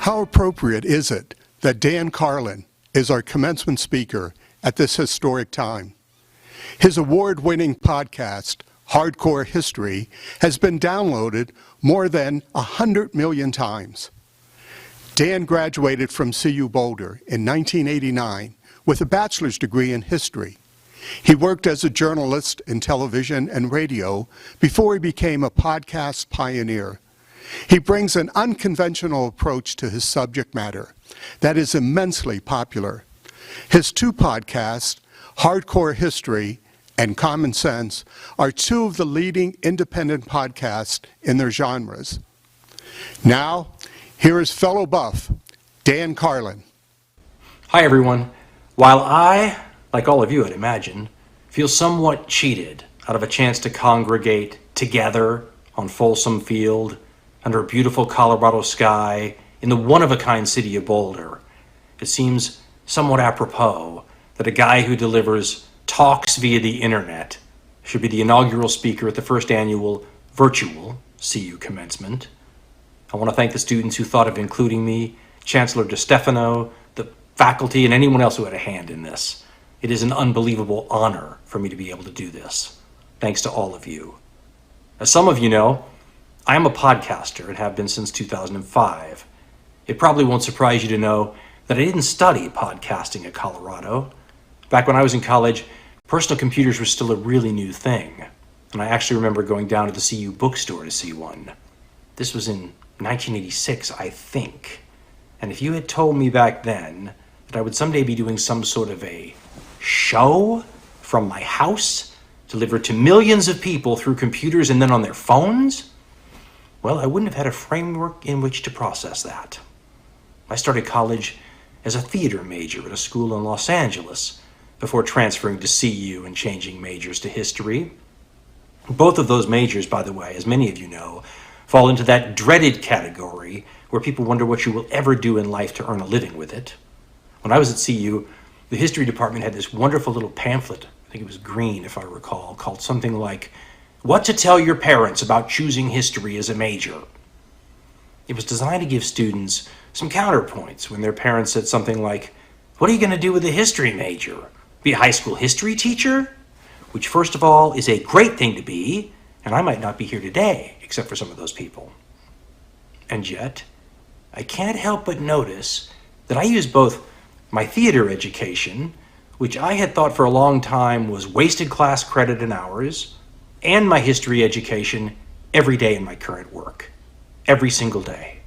How appropriate is it that Dan Carlin is our commencement speaker at this historic time? His award-winning podcast, Hardcore History, has been downloaded more than 100 million times. Dan graduated from CU Boulder in 1989 with a bachelor's degree in history. He worked as a journalist in television and radio before he became a podcast pioneer. He brings an unconventional approach to his subject matter that is immensely popular. His two podcasts, Hardcore History and Common Sense, are two of the leading independent podcasts in their genres. Now, here is fellow buff, Dan Carlin. Hi, everyone. While I, like all of you I'd imagine, feel somewhat cheated out of a chance to congregate together on Folsom Field under a beautiful Colorado sky in the one-of-a-kind city of Boulder, it seems somewhat apropos that a guy who delivers talks via the internet should be the inaugural speaker at the first annual virtual CU Commencement. I want to thank the students who thought of including me, Chancellor DeStefano, the faculty, and anyone else who had a hand in this. It is an unbelievable honor for me to be able to do this. Thanks to all of you. As some of you know, I am a podcaster and have been since 2005. It probably won't surprise you to know that I didn't study podcasting at Colorado. Back when I was in college, personal computers were still a really new thing, and I actually remember going down to the CU bookstore to see one. This was in 1986, I think. And if you had told me back then that I would someday be doing some sort of a show from my house, delivered to millions of people through computers and then on their phones, well, I wouldn't have had a framework in which to process that. I started college as a theater major at a school in Los Angeles before transferring to CU and changing majors to history. Both of those majors, by the way, as many of you know, fall into that dreaded category where people wonder what you will ever do in life to earn a living with it. When I was at CU, the history department had this wonderful little pamphlet, I think it was green if I recall, called something like, "What to Tell Your Parents About Choosing History as a Major." It was designed to give students some counterpoints when their parents said something like, "What are you going to do with a history major? Be a high school history teacher?" Which, first of all, is a great thing to be, and I might not be here today, except for some of those people. And yet, I can't help but notice that I use both my theater education, which I had thought for a long time was wasted class credit and hours, and my history education every day in my current work. Every single day.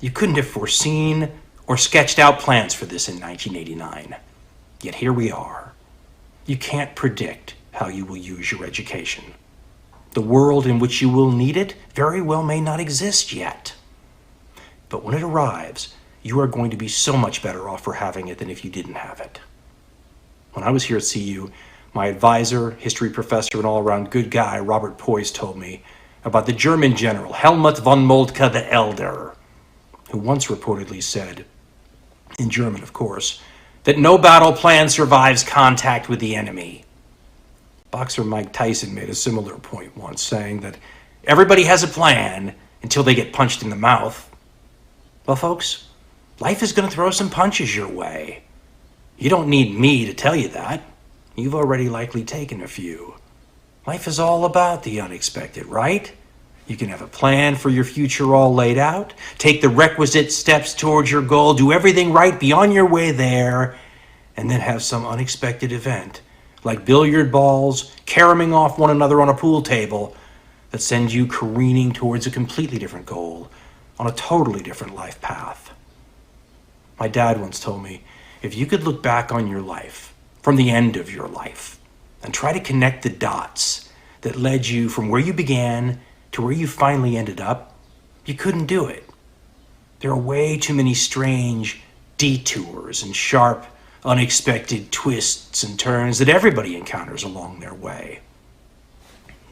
You couldn't have foreseen or sketched out plans for this in 1989. Yet here we are. You can't predict how you will use your education. The world in which you will need it very well may not exist yet. But when it arrives, you are going to be so much better off for having it than if you didn't have it. When I was here at CU, my advisor, history professor, and all-around good guy, Robert Poyce, told me about the German general Helmut von Moltke the Elder, who once reportedly said, in German of course, that no battle plan survives contact with the enemy. Boxer Mike Tyson made a similar point once, saying that everybody has a plan until they get punched in the mouth. Well, folks, life is going to throw some punches your way. You don't need me to tell you that. You've already likely taken a few. Life is all about the unexpected, right? You can have a plan for your future all laid out, take the requisite steps towards your goal, do everything right, be on your way there, and then have some unexpected event, like billiard balls caroming off one another on a pool table, that sends you careening towards a completely different goal, on a totally different life path. My dad once told me, if you could look back on your life, from the end of your life, and try to connect the dots that led you from where you began to where you finally ended up, you couldn't do it. There are way too many strange detours and sharp, unexpected twists and turns that everybody encounters along their way.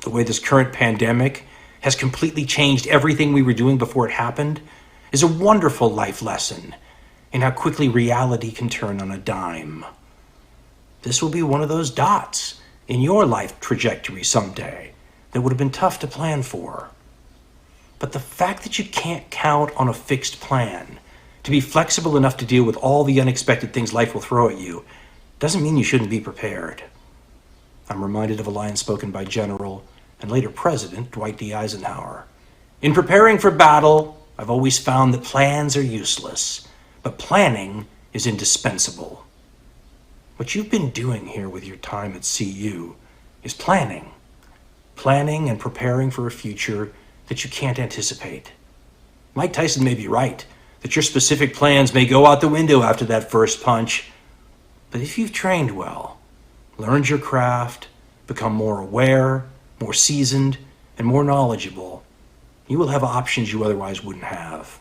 The way this current pandemic has completely changed everything we were doing before it happened is a wonderful life lesson in how quickly reality can turn on a dime. This will be one of those dots in your life trajectory someday that would have been tough to plan for. But the fact that you can't count on a fixed plan, to be flexible enough to deal with all the unexpected things life will throw at you, doesn't mean you shouldn't be prepared. I'm reminded of a line spoken by General and later President Dwight D. Eisenhower. In preparing for battle, I've always found that plans are useless, but planning is indispensable. What you've been doing here with your time at CU is planning. Planning and preparing for a future that you can't anticipate. Mike Tyson may be right, that your specific plans may go out the window after that first punch, but if you've trained well, learned your craft, become more aware, more seasoned, and more knowledgeable, you will have options you otherwise wouldn't have.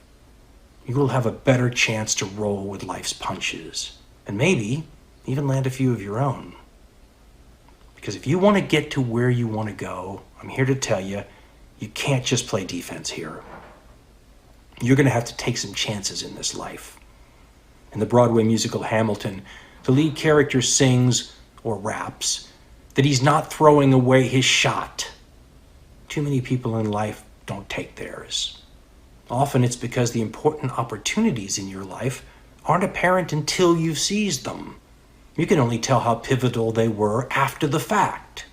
You will have a better chance to roll with life's punches, and maybe even land a few of your own. Because if you want to get to where you want to go, I'm here to tell you, you can't just play defense here. You're going to have to take some chances in this life. In the Broadway musical Hamilton, the lead character sings, or raps, that he's not throwing away his shot. Too many people in life don't take theirs. Often it's because the important opportunities in your life aren't apparent until you've seized them. You can only tell how pivotal they were after the fact.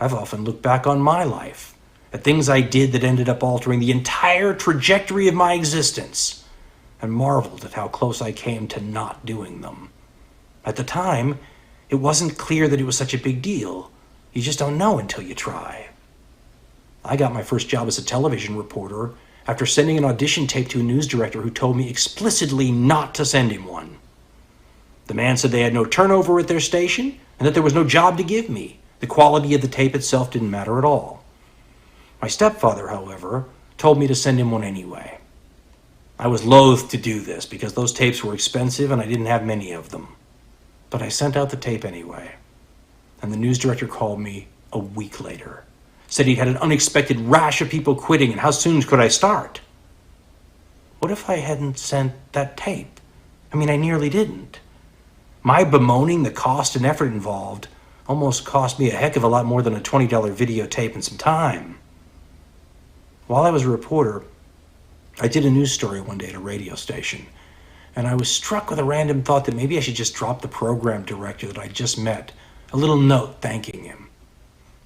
I've often looked back on my life, at things I did that ended up altering the entire trajectory of my existence, and marveled at how close I came to not doing them. At the time, it wasn't clear that it was such a big deal. You just don't know until you try. I got my first job as a television reporter after sending an audition tape to a news director who told me explicitly not to send him one. The man said they had no turnover at their station and that there was no job to give me. The quality of the tape itself didn't matter at all. My stepfather, however, told me to send him one anyway. I was loath to do this because those tapes were expensive and I didn't have many of them. But I sent out the tape anyway. And the news director called me a week later. Said he'd had an unexpected rash of people quitting and how soon could I start? What if I hadn't sent that tape? I nearly didn't. My bemoaning the cost and effort involved almost cost me a heck of a lot more than a $20 videotape and some time. While I was a reporter, I did a news story one day at a radio station, and I was struck with a random thought that maybe I should just drop the program director that I just met a little note thanking him.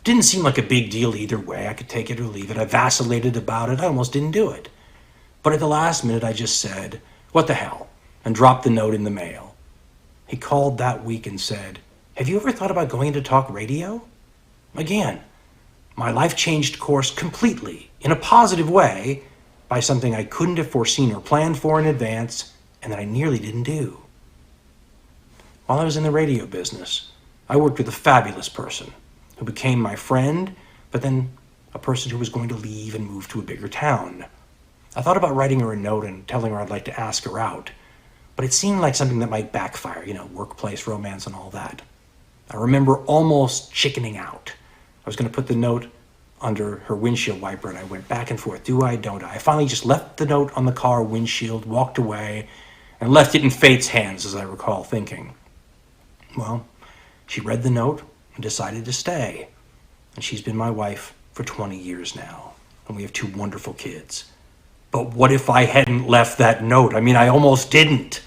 Didn't seem like a big deal either way. I could take it or leave it. I vacillated about it. I almost didn't do it. But at the last minute, I just said, what the hell, and dropped the note in the mail. He called that week and said, have you ever thought about going into talk radio? Again, my life changed course completely, in a positive way, by something I couldn't have foreseen or planned for in advance, and that I nearly didn't do. While I was in the radio business, I worked with a fabulous person who became my friend, but then a person who was going to leave and move to a bigger town. I thought about writing her a note and telling her I'd like to ask her out, but it seemed like something that might backfire, workplace romance and all that. I remember almost chickening out. I was going to put the note under her windshield wiper, and I went back and forth. Do I, don't I? I finally just left the note on the car windshield, walked away, and left it in fate's hands, as I recall thinking. Well, she read the note and decided to stay. And she's been my wife for 20 years now, and we have 2 wonderful kids. But what if I hadn't left that note? I almost didn't.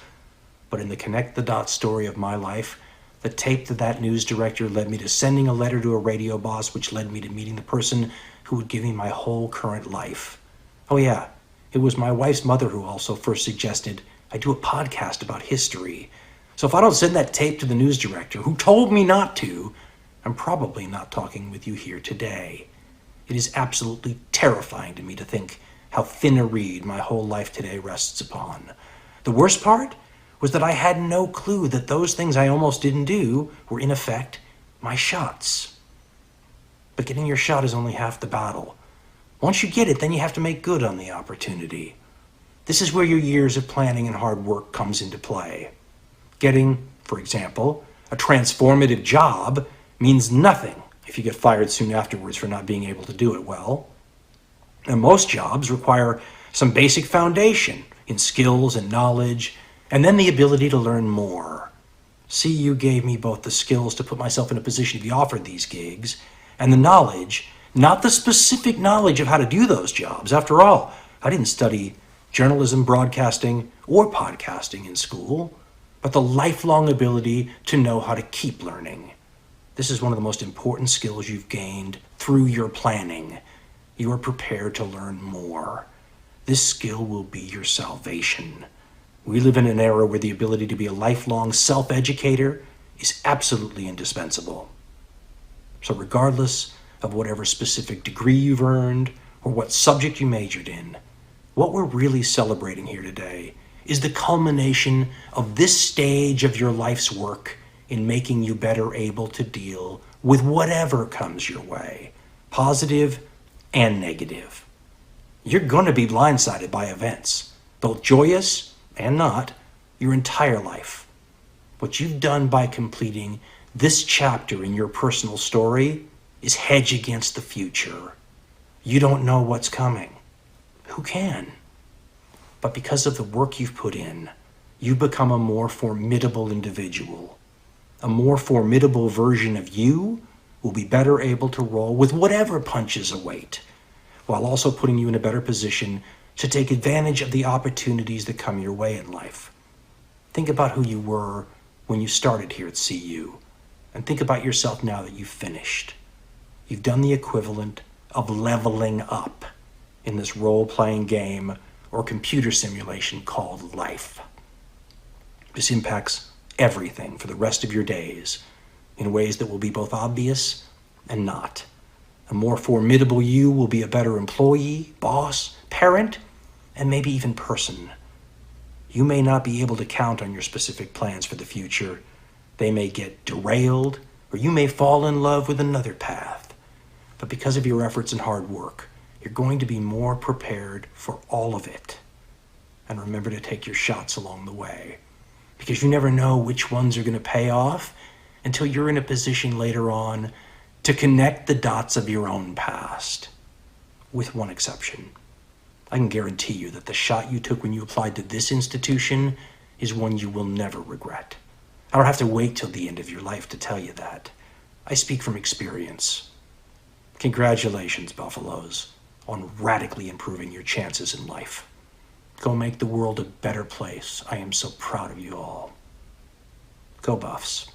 But in the connect the dots story of my life, the tape to that news director led me to sending a letter to a radio boss, which led me to meeting the person who would give me my whole current life. Oh yeah, it was my wife's mother who also first suggested I do a podcast about history. So if I don't send that tape to the news director, who told me not to, I'm probably not talking with you here today. It is absolutely terrifying to me to think how thin a reed my whole life today rests upon. The worst part was that I had no clue that those things I almost didn't do were, in effect, my shots. But getting your shot is only half the battle. Once you get it, then you have to make good on the opportunity. This is where your years of planning and hard work comes into play. Getting, for example, a transformative job means nothing if you get fired soon afterwards for not being able to do it well. And most jobs require some basic foundation in skills and knowledge, and then the ability to learn more. CU gave me both the skills to put myself in a position to be offered these gigs, and the knowledge not the specific knowledge of how to do those jobs. After all, I didn't study journalism, broadcasting, or podcasting in school, but the lifelong ability to know how to keep learning. This is one of the most important skills you've gained through your planning. You are prepared to learn more. This skill will be your salvation. We live in an era where the ability to be a lifelong self-educator is absolutely indispensable. So regardless of whatever specific degree you've earned or what subject you majored in, what we're really celebrating here today is the culmination of this stage of your life's work in making you better able to deal with whatever comes your way, positive and negative. You're going to be blindsided by events, both joyous and not, your entire life. What you've done by completing this chapter in your personal story is hedge against the future. You don't know what's coming. Who can? But because of the work you've put in, you become a more formidable individual. A more formidable version of you will be better able to roll with whatever punches await, while also putting you in a better position to take advantage of the opportunities that come your way in life. Think about who you were when you started here at CU, and think about yourself now that you've finished. You've done the equivalent of leveling up in this role-playing game or computer simulation called life. This impacts everything for the rest of your days in ways that will be both obvious and not. A more formidable you will be a better employee, boss, parent, and maybe even person. You may not be able to count on your specific plans for the future. They may get derailed, or you may fall in love with another path. But because of your efforts and hard work, you're going to be more prepared for all of it. And remember to take your shots along the way, because you never know which ones are going to pay off until you're in a position later on to connect the dots of your own past. With one exception. I can guarantee you that the shot you took when you applied to this institution is one you will never regret. I don't have to wait till the end of your life to tell you that. I speak from experience. Congratulations, Buffaloes, on radically improving your chances in life. Go make the world a better place. I am so proud of you all. Go Buffs.